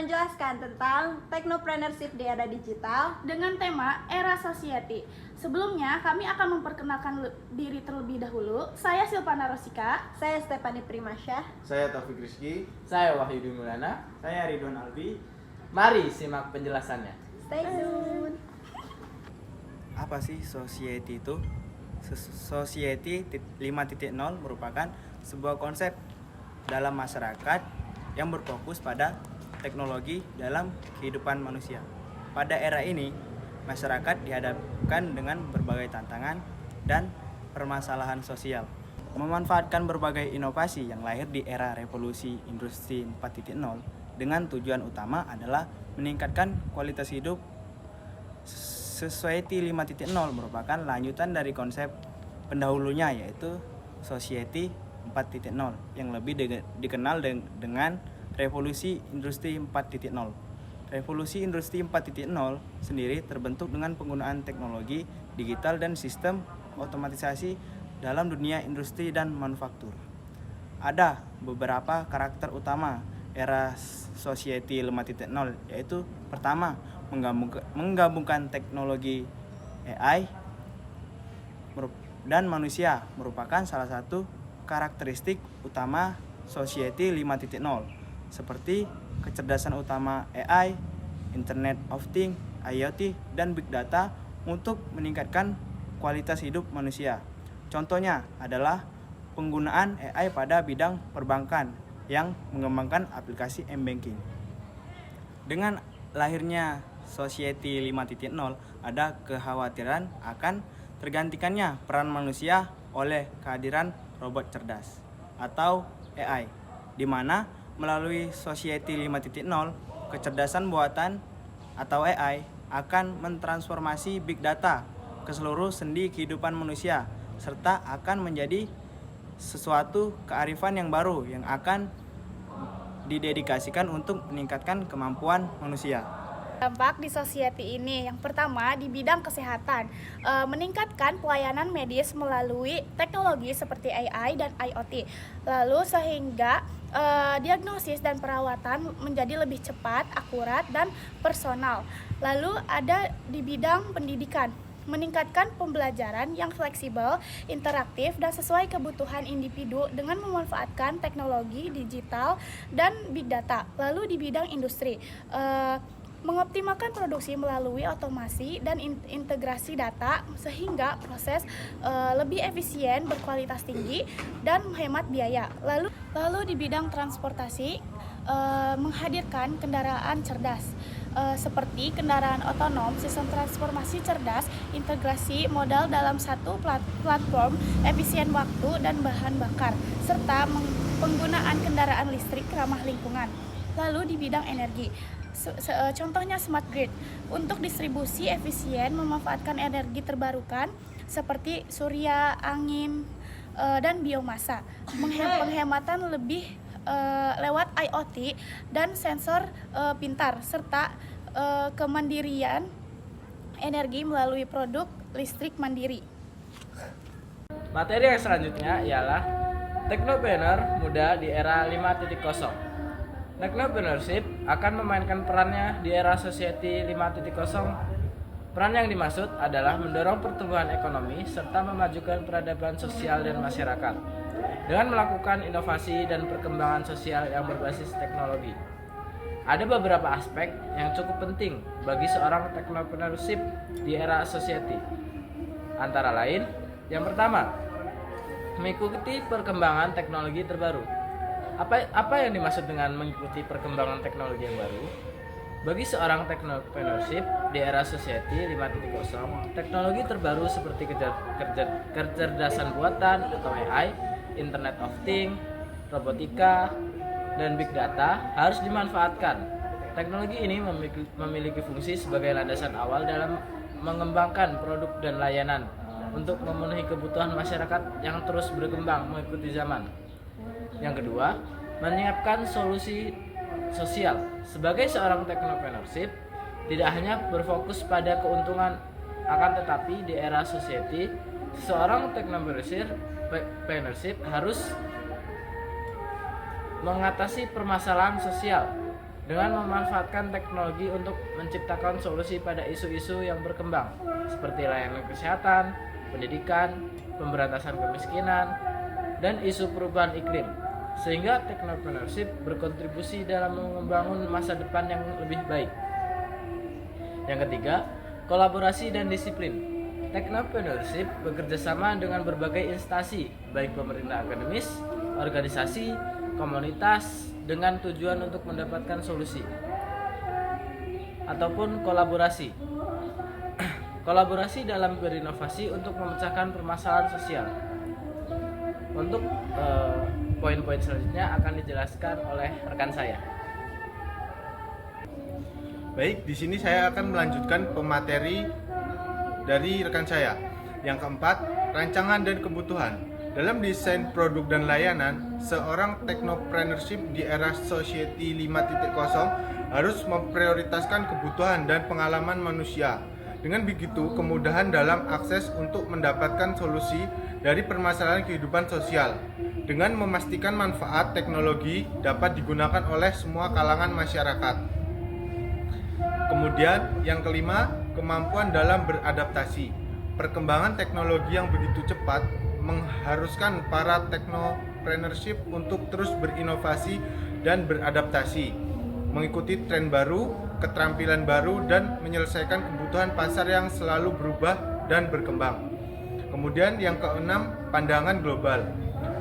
menjelaskan tentang technopreneurship di era digital dengan tema Era Society. Sebelumnya, kami akan memperkenalkan diri terlebih dahulu. Saya Silvana Rosika. Saya Stephanie Primasyah. Saya Taufik Rizky. Saya Wahyudi Mulana. Saya Ridwan Albi. Mari simak penjelasannya. Stay tuned. Apa sih society itu? Society 5.0 merupakan sebuah konsep dalam masyarakat yang berfokus pada teknologi dalam kehidupan manusia. Pada era ini, masyarakat dihadapkan dengan berbagai tantangan dan permasalahan sosial. Memanfaatkan berbagai inovasi yang lahir di era revolusi industri 4.0 dengan tujuan utama adalah meningkatkan kualitas hidup. Society 5.0 merupakan lanjutan dari konsep pendahulunya, yaitu Society 4.0 yang lebih dikenal dengan revolusi industri 4.0. Revolusi industri 4.0 sendiri terbentuk dengan penggunaan teknologi digital dan sistem otomatisasi dalam dunia industri dan manufaktur. Ada beberapa karakter utama era Society 5.0, yaitu pertama, menggabungkan teknologi AI dan manusia merupakan salah satu karakteristik utama Society 5.0, seperti kecerdasan utama AI, Internet of Things, IoT, dan Big Data untuk meningkatkan kualitas hidup manusia. Contohnya adalah penggunaan AI pada bidang perbankan yang mengembangkan aplikasi m-banking. Dengan lahirnya Society 5.0, ada kekhawatiran akan tergantikannya peran manusia oleh kehadiran robot cerdas atau AI, di mana melalui Society 5.0, kecerdasan buatan atau AI akan mentransformasi big data ke seluruh sendi kehidupan manusia, serta akan menjadi sesuatu kearifan yang baru yang akan didedikasikan untuk meningkatkan kemampuan manusia. Dampak di society ini, yang pertama di bidang kesehatan, meningkatkan pelayanan medis melalui teknologi seperti AI dan IoT, lalu sehingga diagnosis dan perawatan menjadi lebih cepat, akurat, dan personal. Lalu ada di bidang pendidikan, meningkatkan pembelajaran yang fleksibel, interaktif, dan sesuai kebutuhan individu dengan memanfaatkan teknologi digital dan big data. Lalu di bidang industri, mengoptimalkan produksi melalui otomasi dan integrasi data sehingga proses lebih efisien, berkualitas tinggi, dan menghemat biaya. Lalu di bidang transportasi, menghadirkan kendaraan cerdas seperti kendaraan otonom, sistem transformasi cerdas, integrasi modal dalam satu platform, efisien waktu dan bahan bakar, serta penggunaan kendaraan listrik ramah lingkungan. Lalu di bidang energi, contohnya smart grid untuk distribusi efisien memanfaatkan energi terbarukan seperti surya, angin, dan biomasa. Penghematan lebih lewat IoT dan sensor pintar, serta kemandirian energi melalui produk listrik mandiri. Materi yang selanjutnya ialah Technopreneur muda di era 5.0. Technopreneurship akan memainkan perannya di era Society 5.0. Peran yang dimaksud adalah mendorong pertumbuhan ekonomi serta memajukan peradaban sosial dan masyarakat dengan melakukan inovasi dan perkembangan sosial yang berbasis teknologi. Ada beberapa aspek yang cukup penting bagi seorang technopreneurship di era Society. Antara lain, yang pertama, mengikuti perkembangan teknologi terbaru. Apa yang dimaksud dengan mengikuti perkembangan teknologi yang baru? Bagi seorang technopreneurship di era Society 5.0, teknologi terbaru seperti kecerdasan buatan atau AI, Internet of Things, robotika, dan big data harus dimanfaatkan. Teknologi ini memiliki fungsi sebagai landasan awal dalam mengembangkan produk dan layanan untuk memenuhi kebutuhan masyarakat yang terus berkembang mengikuti zaman. Yang kedua, menyiapkan solusi sosial. Sebagai seorang technopreneurship, tidak hanya berfokus pada keuntungan, akan tetapi di era society, seorang technopreneurship harus mengatasi permasalahan sosial dengan memanfaatkan teknologi untuk menciptakan solusi pada isu-isu yang berkembang seperti layanan kesehatan, pendidikan, pemberantasan kemiskinan, dan isu perubahan iklim, sehingga teknopreneurship berkontribusi dalam membangun masa depan yang lebih baik. Yang ketiga, kolaborasi dan disiplin. Teknopreneurship bekerjasama dengan berbagai instansi, baik pemerintah akademis, organisasi, komunitas, dengan tujuan untuk mendapatkan solusi ataupun kolaborasi. Kolaborasi dalam berinovasi untuk memecahkan permasalahan sosial. Untuk poin-poin selanjutnya akan dijelaskan oleh rekan saya. Baik, di sini saya akan melanjutkan pemateri dari rekan saya. Yang keempat, rancangan dan kebutuhan. Dalam desain produk dan layanan, seorang teknopreneurship di era Society 5.0 harus memprioritaskan kebutuhan dan pengalaman manusia. Dengan begitu, kemudahan dalam akses untuk mendapatkan solusi dari permasalahan kehidupan sosial, dengan memastikan manfaat teknologi dapat digunakan oleh semua kalangan masyarakat. Kemudian, yang kelima, kemampuan dalam beradaptasi. Perkembangan teknologi yang begitu cepat mengharuskan para teknopreneurship untuk terus berinovasi dan beradaptasi, mengikuti tren baru, keterampilan baru, dan menyelesaikan kebutuhan pasar yang selalu berubah dan berkembang. Kemudian yang keenam, pandangan global.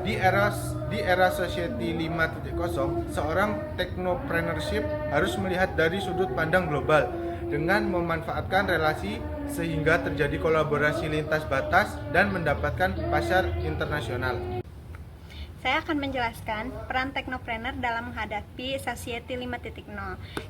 Di era Society 5.0, seorang teknopreneurship harus melihat dari sudut pandang global dengan memanfaatkan relasi sehingga terjadi kolaborasi lintas batas dan mendapatkan pasar internasional. Saya akan menjelaskan peran teknopreneur dalam menghadapi Society 5.0.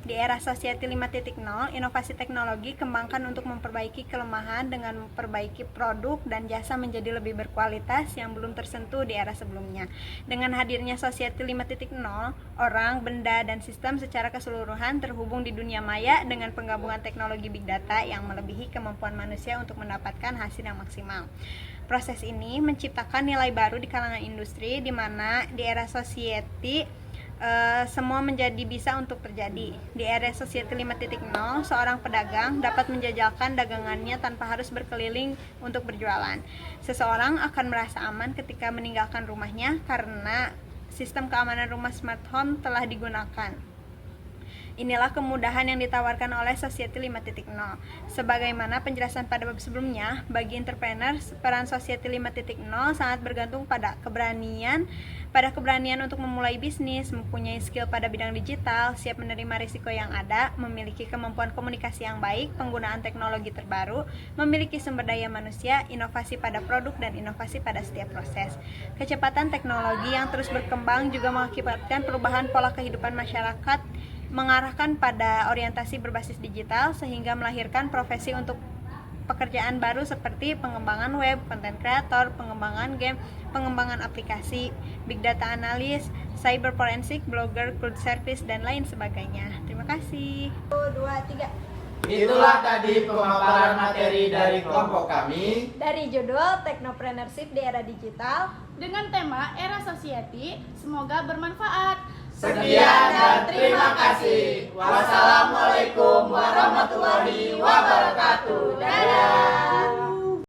Di era Society 5.0, inovasi teknologi kembangkan untuk memperbaiki kelemahan dengan memperbaiki produk dan jasa menjadi lebih berkualitas yang belum tersentuh di era sebelumnya. Dengan hadirnya Society 5.0, orang, benda, dan sistem secara keseluruhan terhubung di dunia maya dengan penggabungan teknologi big data yang melebihi kemampuan manusia untuk mendapatkan hasil yang maksimal. Proses ini menciptakan nilai baru di kalangan industri, di mana di era Society semua menjadi bisa untuk terjadi. Di era Society 5.0, seorang pedagang dapat menjajalkan dagangannya tanpa harus berkeliling untuk berjualan. Seseorang akan merasa aman ketika meninggalkan rumahnya karena sistem keamanan rumah smart home telah digunakan. Inilah kemudahan yang ditawarkan oleh Society 5.0. Sebagaimana penjelasan pada bab sebelumnya, bagi entrepreneur, peran Society 5.0 sangat bergantung pada keberanian untuk memulai bisnis, mempunyai skill pada bidang digital, siap menerima risiko yang ada, memiliki kemampuan komunikasi yang baik, penggunaan teknologi terbaru, memiliki sumber daya manusia, inovasi pada produk, dan inovasi pada setiap proses. Kecepatan teknologi yang terus berkembang juga mengakibatkan perubahan pola kehidupan masyarakat, mengarahkan pada orientasi berbasis digital sehingga melahirkan profesi untuk pekerjaan baru seperti pengembangan web, content creator, pengembangan game, pengembangan aplikasi, big data analis, cyber forensik, blogger, cloud service, dan lain sebagainya. Terima kasih. 1, 2, 3. Itulah tadi pemaparan materi dari kelompok kami Dari judul Teknopreneurship di Era Digital dengan tema Era Society. Semoga bermanfaat. Sekian dan terima kasih. Wassalamualaikum warahmatullahi wabarakatuh. Dadah.